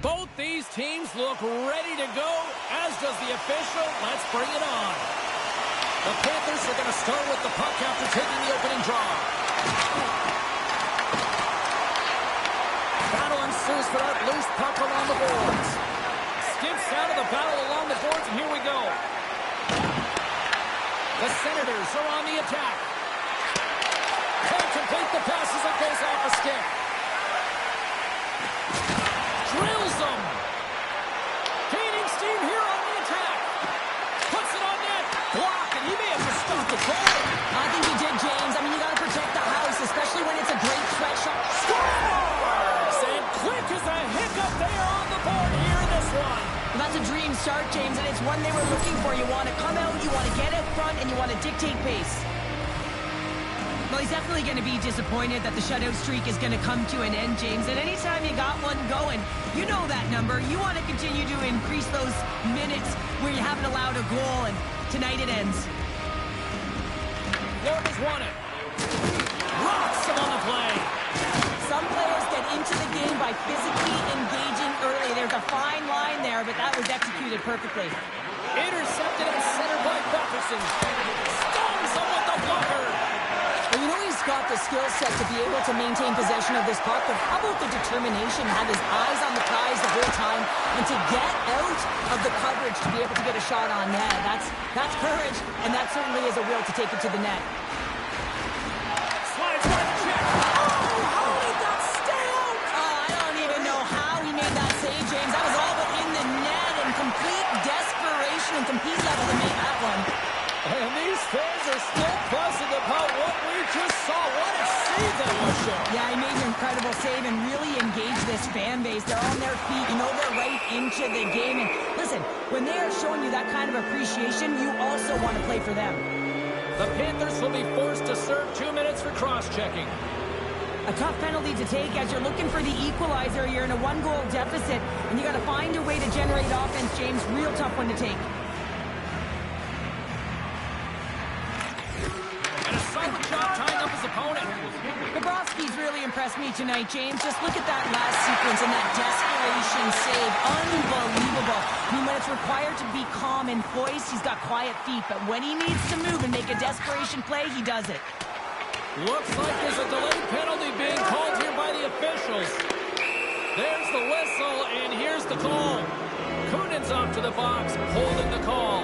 Both these teams look ready to go, as does the official. Let's bring it on. The Panthers are going to start with the puck after taking the opening draw. Battle ensues for that loose puck along the boards. Skips out of the battle along the boards, and here we go. The Senators are on the attack. Can't complete the pass as it goes off a stick. Drills them. Gaining steam here on the attack. Puts it on net. Block, and he may have just stopped the goal. I think he did, James. I mean, you got to protect the house, especially when it's a great threat shot. Scores! And quick as a hiccup, they are on the board here in this one. Well, that's a dream start, James, and it's one they were looking for. You want to come out, you want to get out front, and you want to dictate pace. Well, he's definitely going to be disappointed that the shutout streak is going to come to an end, James. And anytime you got one going, you know that number. You want to continue to increase those minutes where you haven't allowed a goal, and tonight it ends. Florida's won it. Rocks him on the play. Some players get into the game by physically engaging early. There's a fine line there, but that was executed perfectly. Intercepted at center by Bufferson. Stones him with the blocker. Well, you know he's got the skill set to be able to maintain possession of this puck, but how about the determination, have his eyes on the prize the whole time, and to get out of the coverage to be able to get a shot on net. That's courage, and that certainly is a will to take it to the net. Slides by the check. Oh, how did that stay out? Oh, I don't even know how he made that save, James. That was all but in the net, and complete desperation and compete level to make that one. And these fans are still buzzing about what we just saw. What a save that was shown. Yeah, he made an incredible save and really engaged this fan base. They're on their feet. You know they're right into the game. And listen, when they are showing you that kind of appreciation, you also want to play for them. The Panthers will be forced to serve 2 minutes for cross-checking. A tough penalty to take as you're looking for the equalizer. You're in a one-goal deficit, and you got to find a way to generate offense, James. Real tough one to take. Bobrovsky's really impressed me tonight, James. Just look at that last sequence and that desperation save. Unbelievable. I mean, when it's required to be calm and poised, he's got quiet feet. But when he needs to move and make a desperation play, he does it. Looks like there's a delayed penalty being called here by the officials. There's the whistle, and here's the call. Kunin's off to the box, holding the call.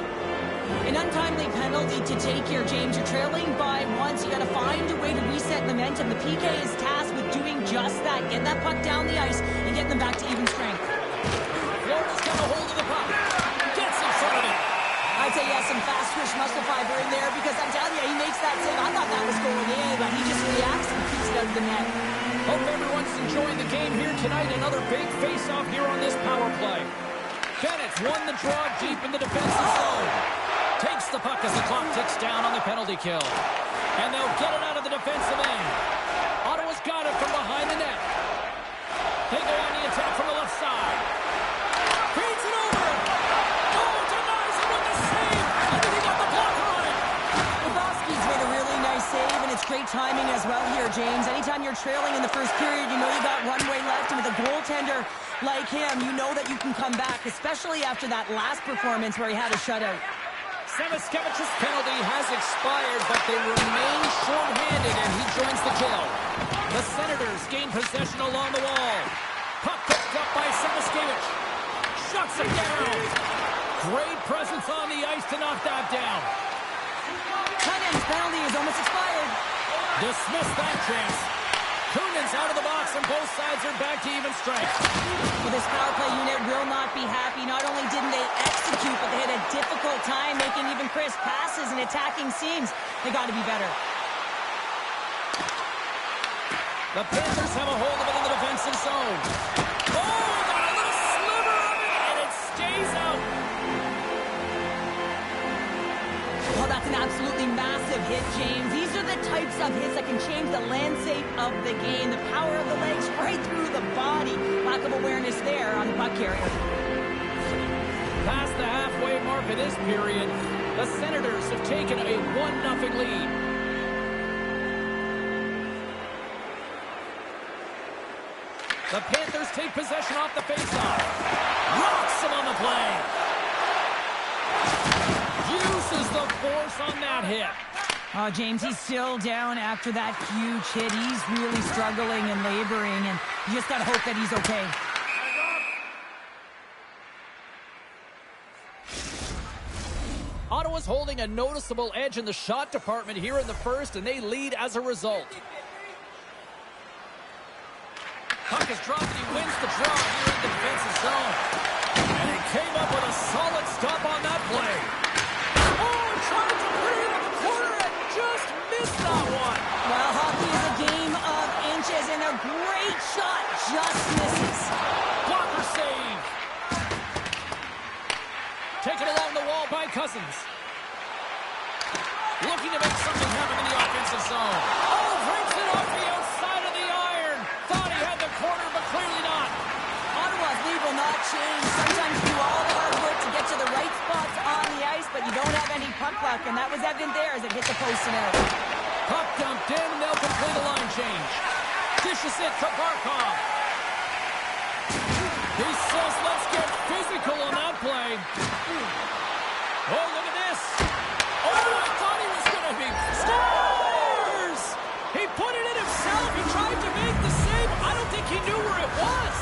An untimely penalty to take here, James. You're trailing by once. You got to find a way to reset momentum. The PK is tasked with doing just that. Get that puck down the ice and get them back to even strength. Florida's got a hold of the puck. Gets in front of it. I'd say yes, some fast twitch muscle fiber in there because I'm telling you, he makes that save. I thought that was going in, but he just reacts and keeps it out of the net. Hope everyone's enjoying the game here tonight. Another big face-off here on this power play. Bennett's won the draw deep in the defensive zone. Takes the puck as the clock ticks down on the penalty kill. And they'll get it out of the defensive end. Ottawa's got it from behind the net. They go on the attack from the left side. Feeds it over. Oh, denies it with the save. And then he got the blocker on it. Bobrovsky's made a really nice save, and it's great timing as well here, James. Anytime you're trailing in the first period, you know you got runway left, and with a goaltender like him, you know that you can come back, especially after that last performance where he had a shutout. Samoskevic's penalty has expired, but they remain short-handed, and he joins the kill. The Senators gain possession along the wall. Puck picked up by Samoskevich. Shuts him down. Great presence on the ice to knock that down. Kunin's penalty is almost expired. Dismiss that chance. Kunin's out of the box, and both sides are back to even strength. Well, this power play unit will not be happy. Not only didn't they execute, but they had a difficult time making even crisp passes and attacking seams. They got to be better. The Panthers have a hold of it in the defensive zone. Oh, got a little sliver of it, and it stays out. Well, that's an absolutely massive hit, James. These are the types of hits that can change the landscape of the game. The power of the legs right through the body. Lack of awareness there on the puck carrier. Past the halfway mark of this period, the Senators have taken a 1-0 lead. The Panthers take possession off the faceoff. Rocks him on the play. Uses the force on that hit. Oh, James, he's still down after that huge hit. He's really struggling and laboring, and you just got to hope that he's okay. Ottawa's holding a noticeable edge in the shot department here in the first, and they lead as a result. Puck is dropped, and he wins the draw here in the defensive zone. And he came up with a solid stop on that play. Oh, tried to put it in the corner and just missed that one. Well, hockey is a game of inches, and a great shot just misses. Blocker save. Taken along the wall by Cousins. Looking to make something happen in the offensive zone. Oh, breaks it off the outside of the iron. Thought he had the corner, but clearly not. Ottawa's lead will not change. Sometimes you do all the hard work to get to the right spots on the ice, but you don't have any puck luck, and that was evident there as it hit the post and out. Puck dumped in, and they'll complete a line change. Dishes it to Barkov. He says, let's get physical on that play. Oh, look at this. Oh, I thought he was going to be. Scores! He put it in himself. He tried to make the save. I don't think he knew where it was.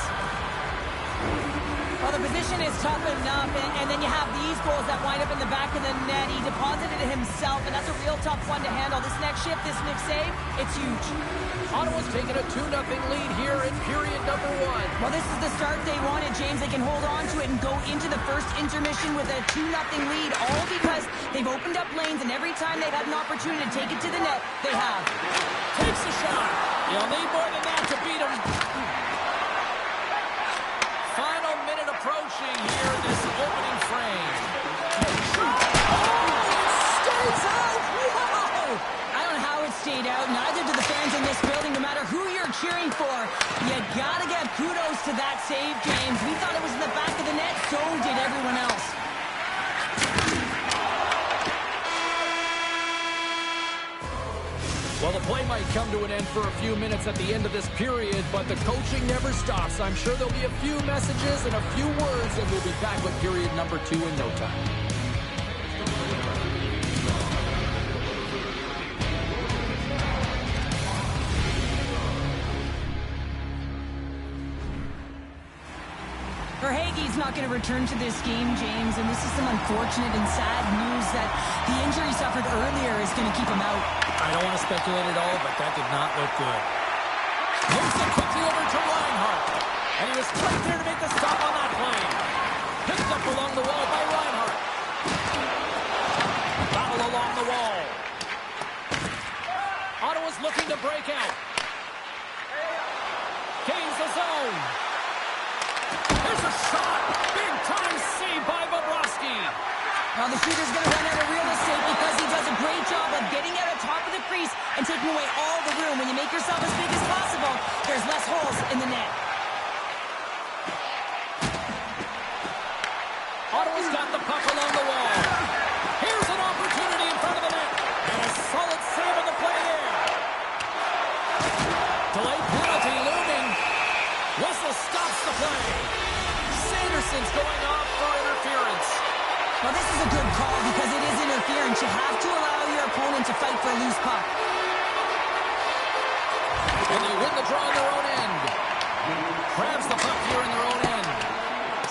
Well, the position is tough enough, and then you have these goals that wind up in the back of the net. He deposited it himself, and that's a real tough one to handle. This next shift, this next save, it's huge. Ottawa's taking a 2-0 lead here in period number 1. Well, this is the start they wanted, James. They can hold on to it and go into the first intermission with a 2-0 lead, all because they've opened up lanes, and every time they've had an opportunity to take it to the net, they have. Takes a shot. You'll need more than that to beat him. Final minute approaching here in this opening frame. Oh, it stays out! Wow! I don't know how it stayed out. Neither do the fans in this building, no matter who you're cheering for. You gotta get kudos to that save, James. We thought it was in the back of the net, so did everyone else. Well, the play might come to an end for a few minutes at the end of this period, but the coaching never stops. I'm sure there'll be a few messages and a few words, and we'll be back with period number 2 in no time. Verhaeghe's not going to return to this game, James, and this is some unfortunate and sad news that the injury suffered earlier is going to keep him out. I don't want to speculate at all, but that did not look good. Moves it quickly over to Reinhart, and he was right there to make the stop on that play. Picked up along the wall by Reinhart. Battle along the wall. Ottawa's looking to break out. Gains the zone. Here's a shot. Big time save by Bobrovsky. Now the shooter's going to run out of real estate because he does a great job of getting out of top of the crease and taking away all the room. When you make yourself as big as possible, there's less holes in the net. Ottawa's got the puck along the wall. Here's an opportunity in front of the net. And a solid save on the play there. Delayed penalty looming. Whistle stops the play. Sanderson's going off for interference. Well, this is a good call because it is interference. You have to allow your opponent to fight for a loose puck. And they win the draw on their own end. Grabs the puck here in their own end.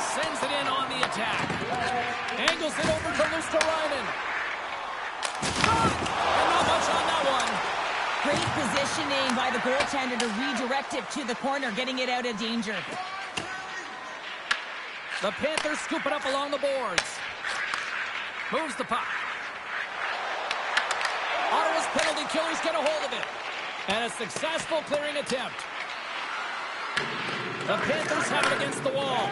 Sends it in on the attack. Angles it over to Luosterainen. Shot! And not much on that one. Great positioning by the goaltender to redirect it to the corner, getting it out of danger. The Panthers scoop it up along the boards. Moves the puck. Ottawa's penalty killers get a hold of it. And a successful clearing attempt. The Panthers have it against the wall.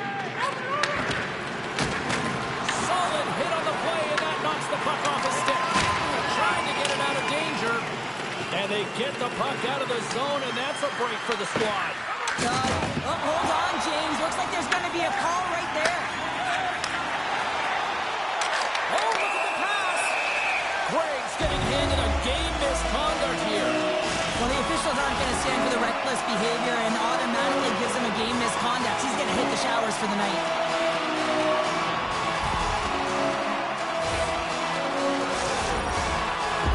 Solid hit on the play, and that knocks the puck off his stick. Trying to get it out of danger. And they get the puck out of the zone, and that's a break for the squad. Hold on, James. Looks like there's going to be a call right there. Oh, look at the pass. Greg's getting handed a game misconduct here. Well, the officials aren't going to stand for the reckless behavior and automatically gives him a game misconduct. He's going to hit the showers for the night.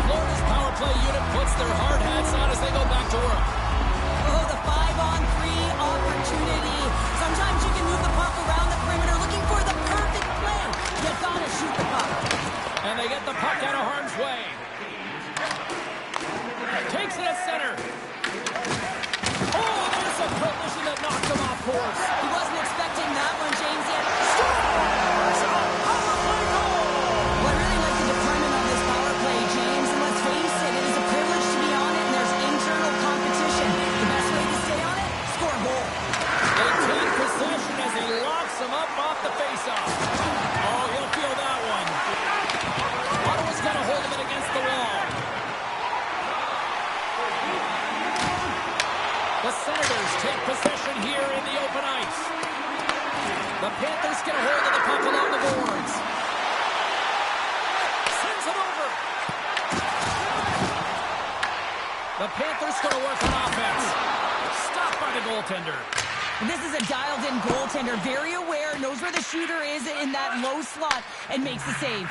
Florida's power play unit puts their hard hats on as they go back to work. Oh, the 5-on-3 opportunity. Sometimes you can move the puck around the perimeter looking for the perfect play. You gotta shoot the puck. And they get the puck out of harm's way. Takes it at center. Oh, there's a collision that knocked him off course. He wasn't expecting that one, James, yet. Scores! A power play goal! Well, I really like the deployment of this power play, James. And let's face it, it is a privilege to be on it, and there's internal competition. The best way to stay on it? Score a goal. They take possession as he locks him up off the faceoff. Oh, he'll feel that one. Ottawa's got a hold of it against the wall. The Senators take possession here in the open ice. The Panthers get a hold of the puck along the boards. Sends it over. The Panthers going to work on offense. Stopped by the goaltender. This is a dialed-in goaltender, very aware, knows where the shooter is in that low slot, and makes the save.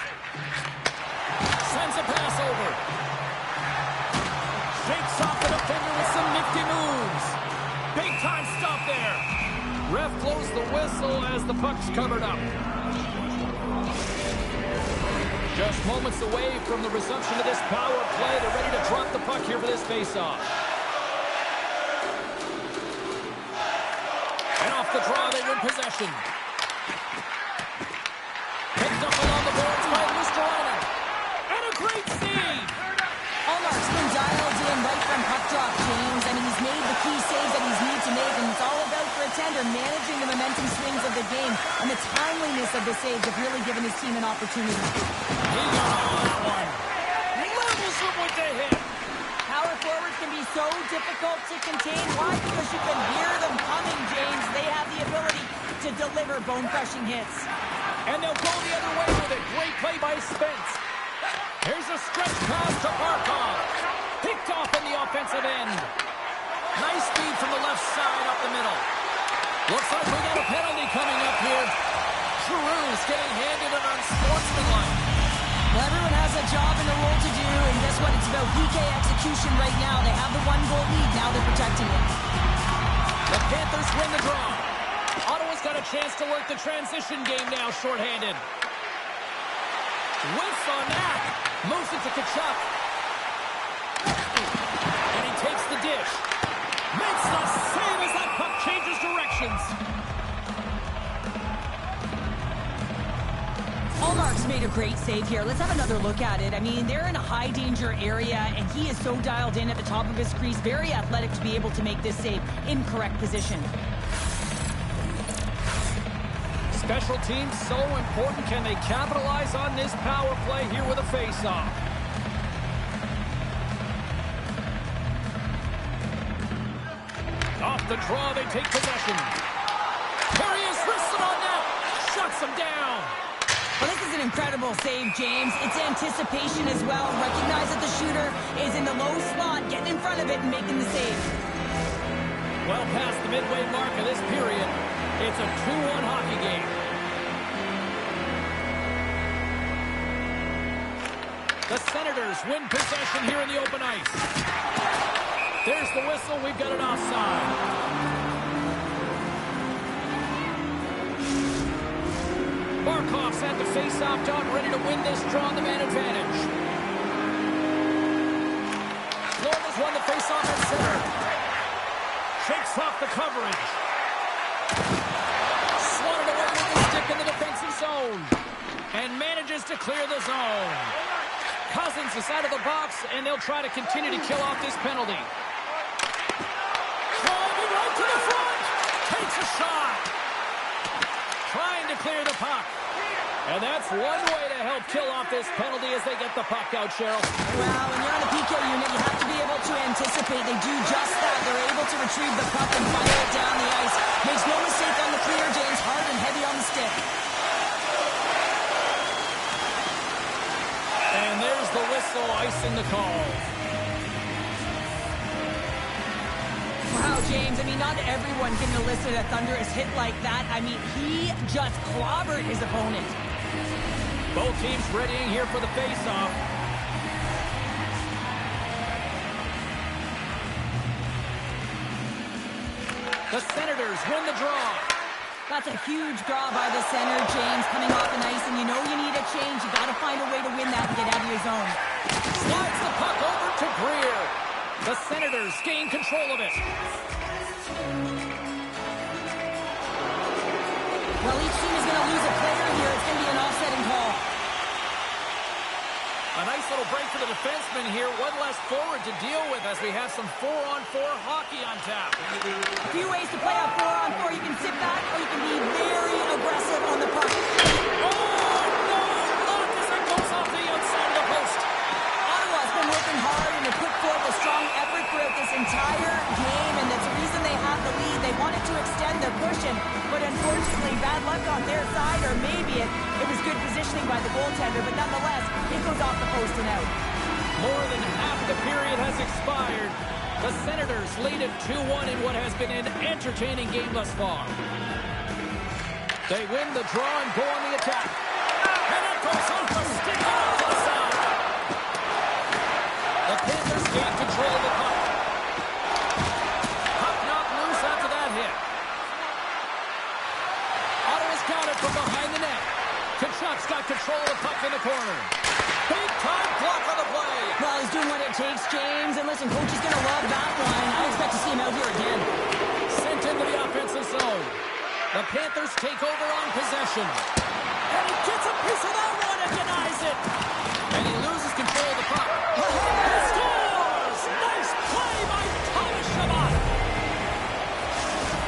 Sends a pass over. Shakes off the defender with some nifty moves. Big time stop there. Ref blows the whistle as the puck's covered up. Just moments away from the resumption of this power play. They're ready to drop the puck here for this faceoff. And off the draw, they win possession. Picked up along the boards by Lustrana. And a great save. Allmark's been dialed in right from puck drop, James. I mean, he's made the key saves that he's needed to make, and it's all about for a tender managing the momentum swings of the game, and the timeliness of the saves have really given his team an opportunity. He got all that one. Levels him with the hit. Power forwards can be so difficult to contain. Why? Because you can hear them coming, James. They have the ability to deliver bone-crushing hits. And they'll go the other way with it. Great play by Spence. Here's a stretch pass to Barkov. Picked off in the offensive end. Nice speed from the left side up the middle. Looks like we got a penalty coming up here. Giroux's getting handed an unsportsmanlike. Well, everyone has a job and a role to do, and guess what? It's about PK execution right now. They have the one-goal lead. Now they're protecting it. The Panthers win the draw. Ottawa's got a chance to work the transition game now, shorthanded. Whiffs on that. Moves it to Kachuk. And he takes the dish. Makes the save as that puck changes directions. Allmark's made a great save here. Let's have another look at it. I mean, they're in a high-danger area, and he is so dialed in at the top of his crease. Very athletic to be able to make this save in correct position. Special teams so important. Can they capitalize on this power play here with a face-off? Off the draw, they take possession. Here he is, wristed on net. Shuts him down. Well, this is an incredible save, James. It's anticipation as well. Recognize that the shooter is in the low slot, getting in front of it and making the save. Well past the midway mark of this period, it's a 2-1 hockey game. The Senators win possession here in the open ice. There's the whistle. We've got an offside. Barkov's at the face-off dot, ready to win this draw on the man advantage. Florida's won the face-off at center. Shakes off the coverage. Swatted away with the stick in the defensive zone. And manages to clear the zone. Cousins is out of the box, and they'll try to continue to kill off this penalty. Driving right to the front. Takes a shot. Trying to clear the puck. And that's one way to help kill off this penalty as they get the puck out, Cheryl. Well, when you're on a PK unit, you have to be able to anticipate. They do just that. They're able to retrieve the puck and fire it down the ice. Makes no mistake on the clear, James. Hard and heavy on the stick. And there's the whistle, icing the call. Wow, James, I mean, not everyone can elicit a thunderous hit like that. I mean, he just clobbered his opponent. Both teams readying here for the face-off. The Senators win the draw. That's a huge draw by the center, James, coming off the ice, and you know you need a change. You got to find a way to win that and get out of your zone. Slides the puck over to Greer. The Senators gain control of it. Well, each team is going to lose a player here. It's going to be an offsetting call. A nice little break for the defenseman here. One less forward to deal with as we have some 4-on-4 hockey on tap. A few ways to play a 4-on-4. You can sit back or you can be very aggressive on the puck. Oh, no! Look as it goes off the outside of the post. Ottawa's been working hard and they put forth a strong effort throughout this entire game, and that's the reason they have the lead. They wanted to extend their pushing, but unfortunately, bad luck on their side, or maybe it was good positioning by the goaltender, but nonetheless, it goes off the post and out. More than half the period has expired. The Senators lead it 2-1 in what has been an entertaining game thus far. They win the draw and go on the attack. And it goes off the stick off to the side. The Panthers gain control of the puck. Puck knocked loose after that hit. Ottawa's got it from behind the net. Kachuk's got control of the puck in the corner. Big time block on the play. Well, he's doing what it takes, James. And listen, coach is going to love that line. I expect to see him out here again. Sent into the offensive zone. The Panthers take over on possession. And he gets a piece of that one and denies it. And he loses control of the puck. He scores! Nice play by Thomas Chabot.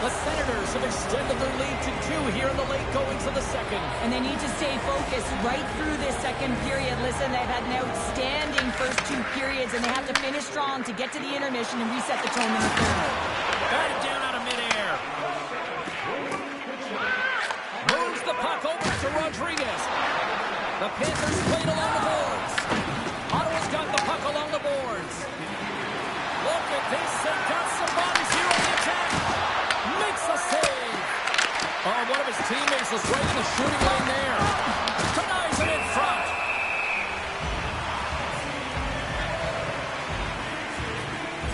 The Senators have extended their lead to 2 here in the late goings of the second. And they need to stay focused right through this second period. Listen, they've had an outstanding first 2 periods, and they have to finish strong to get to the intermission and reset the tone in the third. Batted down out of midair. Moves the puck over to Rodriguez. The Panthers played along the boards. Ottawa's got the puck along the boards. Look at this. They've got some bodies here on the attack. Makes a save. Oh, one of his teammates was right in the shooting lane there. Denies it in front.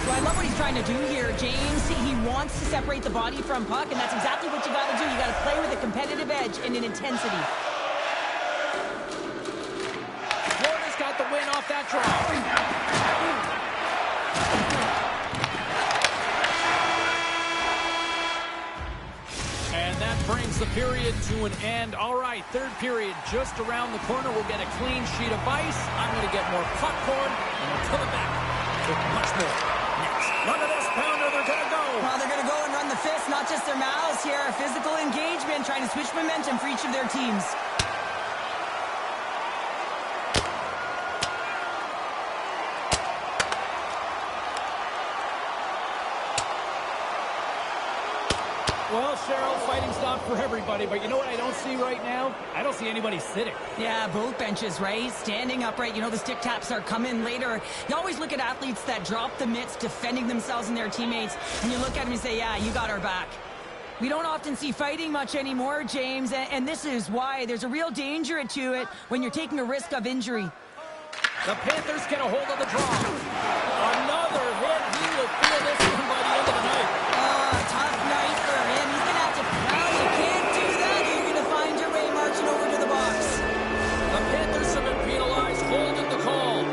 So I love what he's trying to do here, James. He wants to separate the body from puck, and that's exactly what you got to do. You got to play with a competitive edge and an intensity. Florida's got the win off that draw. Brings the period to an end. All right, third period just around the corner. We'll get a clean sheet of ice. I'm going to get more popcorn, and we're coming back with much more next. Look at this pounder. They're going to go. Well, they're going to go and run the fist, not just their mouths here. Physical engagement, trying to switch momentum for each of their teams. Well, Cheryl, fighting's not for everybody, but you know what I don't see right now? I don't see anybody sitting. Yeah, both benches, right? Standing upright. You know, the stick taps are coming later. You always look at athletes that drop the mitts, defending themselves and their teammates, and you look at them and say, yeah, you got our back. We don't often see fighting much anymore, James, and this is why. There's a real danger to it when you're taking a risk of injury. The Panthers get a hold of the draw. Another hit. He will feel this one by the end of the night. Tough night for him. He's going to have to... No, you can't do that. You're going to find your way marching over to the box. The Panthers have been penalized, holding the call.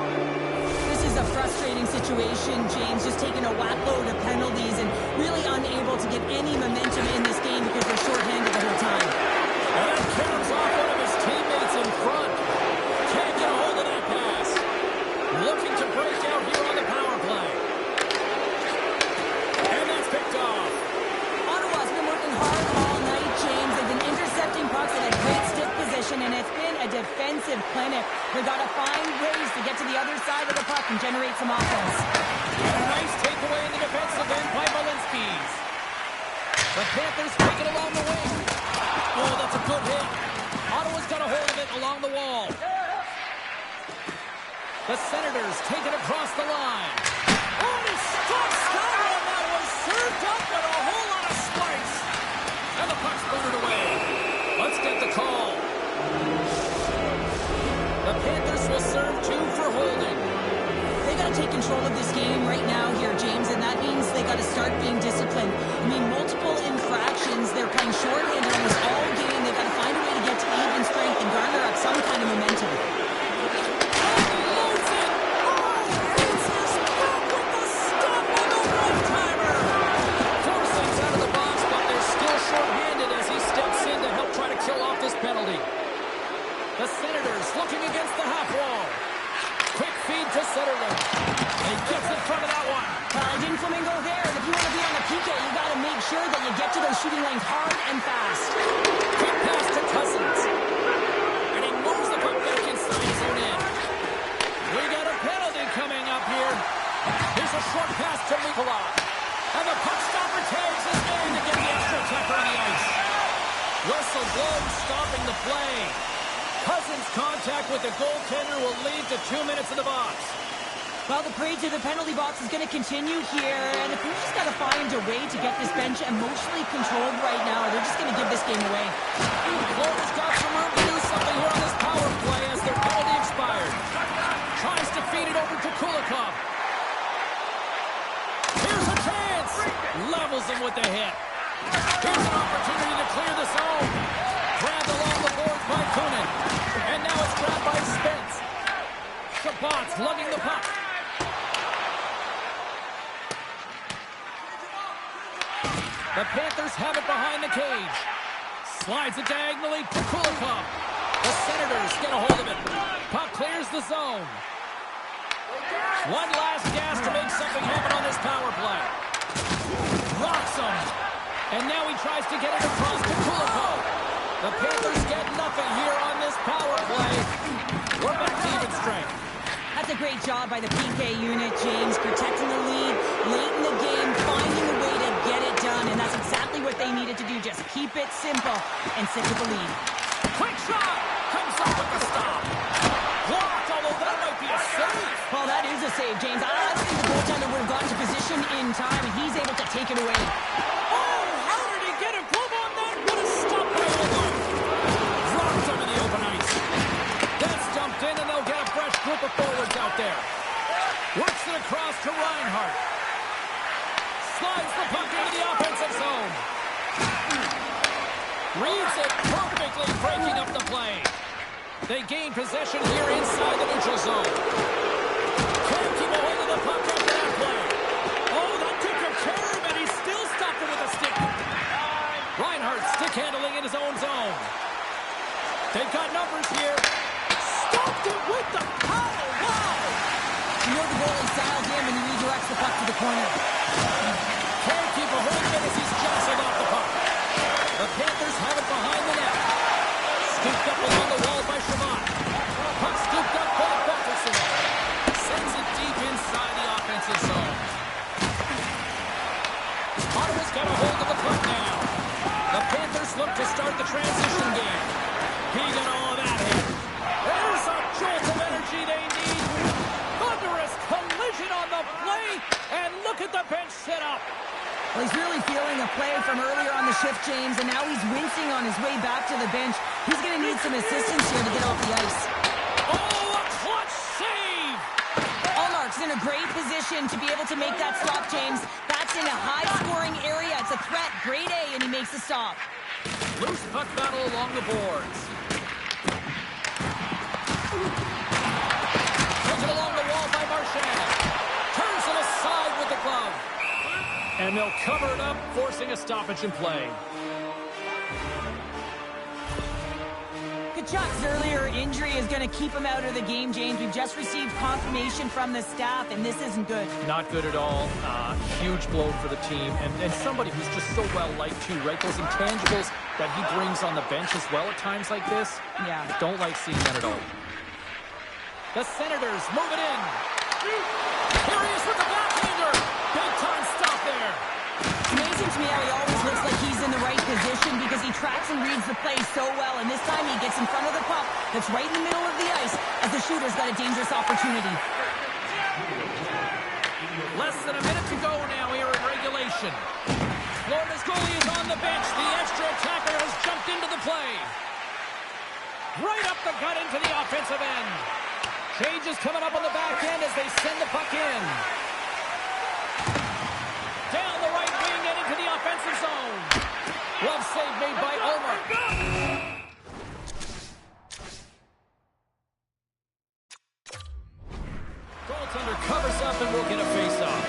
This is a frustrating situation, James, just taking a whack load of penalties and really unable to get any momentum in this game because they're shorthanded the whole time. And that comes off one of his teammates in front. Can't get a hold of that pass. Looking to break out here on the power play. And that's picked off. Ottawa's been working hard all night, James. They've been intercepting pucks at a great stiff position, and it's been a defensive clinic. They've got to find ways to get to the other side of the puck and generate some offense. And a nice takeaway in the defensive end by Malinskis. The Panthers take it along the wing. Oh, that's a good hit. Ottawa's got a hold of it along the wall. The Senators take it across the line. Oh, he stops that one. That was The Senators looking against the half wall. Quick feed to Centerland. He gets in front of that one. Didn't Flamingo there. And if you want to be on the PK, you got to make sure that you get to those shooting lanes hard and fast. Quick pass to Cousins. And he moves the puck back inside his own end. We got a penalty coming up here. Here's a short pass to Nikolai. And the puck stopper tags his man to get the extra attacker on the ice. Whistle blows, stopping the play. Cousins' contact with the goaltender will lead to 2 minutes in the box. Well, the parade to the penalty box is going to continue here, and the Crews just got to find a way to get this bench emotionally controlled right now. They're just going to give this game away. Florida's got some room to do something here on this power play as their penalty expired. Tries to feed it over to Kulikov. Here's a chance. Levels him with the hit. Here's an opportunity to clear the zone. Grabbed along the boards by Kunin. And now it's grabbed by Spence. Shabbat's lugging the puck. The Panthers have it behind the cage. Slides it diagonally to Kulikov. The Senators get a hold of it. Puck clears the zone. One last gas to make something happen on this power play. Rocks him. And now he tries to get it across to Kulikov. The Panthers get nothing here on this power play. We're back to even strength. That's a great job by the PK unit, James, protecting the lead late in the game, finding a way to get it done, and that's exactly what they needed to do. Just keep it simple and sit with the lead. Quick shot! Comes up with the stop. Blocked, although that might be a save. Well, that is a save, James. I think the goaltender would have gotten to position in time, and he's able to take it away. Oh, how did he get a glove on that? What a stop by Olmark. Dropped him in the open ice. That's dumped in, and they'll get a fresh group of forwards out there. Works it across to Reinhart. Slides the puck into the offensive zone. Reads it perfectly, breaking up the play. They gain possession here inside the neutral zone. Can't keep a hold of the puck after that play. Oh, that took a curve, and he still stopped it with a stick. Reinhart stick handling in his own zone. They've got numbers here. Stopped it with the power. Wow! You know the goalie styles him, and he redirects the puck to the corner. Can't keep a hold of it as he's jostled off the puck. The Panthers have it behind the net. Scooped up along the wall by Shabbat. Puck scooped up by Butterson. Sends it deep inside the offensive zone. Ottawa's got a hold of the puck now. The Panthers look to start the transition game. He got all of that hit. There's a jolt of energy they need. Thunderous collision on the play. And look at the bench set up. Well, he's really feeling a play from earlier on the shift, James, and now he's wincing on his way back to the bench. He's going to need some assistance here to get off the ice. Oh, a clutch save! Allmark's in a great position to be able to make that stop, James. That's in a high-scoring area. It's a threat, grade A, and he makes the stop. Loose puck battle along the boards. Taken along the wall by Marchand. Turns it aside with the glove. And they'll cover it up, forcing a stoppage in play. Kachuk's earlier injury is going to keep him out of the game, James. We've just received confirmation from the staff, and this isn't good. Not good at all. Huge blow for the team. And somebody who's just so well-liked, too, right? Those intangibles that he brings on the bench as well at times like this. Yeah. Don't like seeing that at all. The Senators move it in. Here he is with the backhander. Big-time stop there. It's amazing to me how he always looks like he's in the right position because he tracks and reads the play so well. And this time he gets in front of the puck that's right in the middle of the ice as the shooter's got a dangerous opportunity. Less than a minute to go now here in regulation. Florida's goalie is on the bench. The extra attacker has jumped into the play. Right up the gut into the offensive end. Changes coming up on the back end as they send the puck in. Down the right wing and into the offensive zone. Glove save made by Ulmer. Goaltender covers up and we'll get a face-off.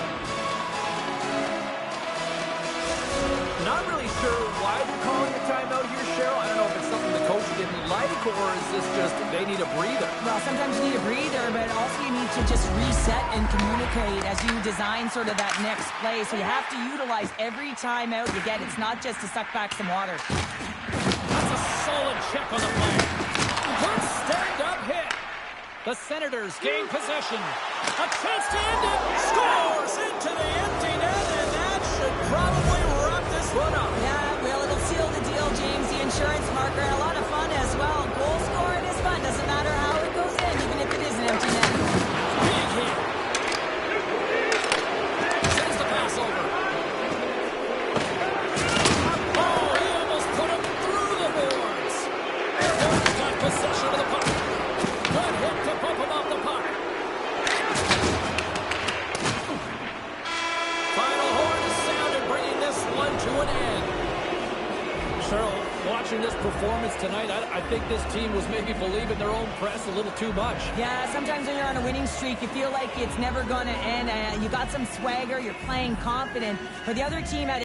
Not really sure why they're calling a timeout here, Cheryl. I don't know if it's something that coach didn't like, or is this just they need a breather? Well, sometimes you need a breather, but also you need to just reset and communicate as you design sort of that next play. So you have to utilize every timeout you get. It's not just to suck back some water. That's a solid check on the play. Good stand-up hit. The Senators gain possession. A chance to end it. Scores into the empty net, and that should probably wrap this one up. Yeah, well, it'll seal the deal, James. The insurance marker, and a lot of fun as well. Goal scoring is fun. Doesn't matter how it goes in, even if it is an empty net. Big hit. Sends the pass over. Oh, he almost put him through the boards. Hornets got possession of the puck. Good hit to bump him off the puck. Final horn is sounded, bringing this one to an end. Cheryl, watching this performance tonight, I think this team was maybe believing their own press a little too much. Yeah, sometimes when you're on a winning streak, you feel like it's never going to end. You got some swagger, you're playing confident. But the other team had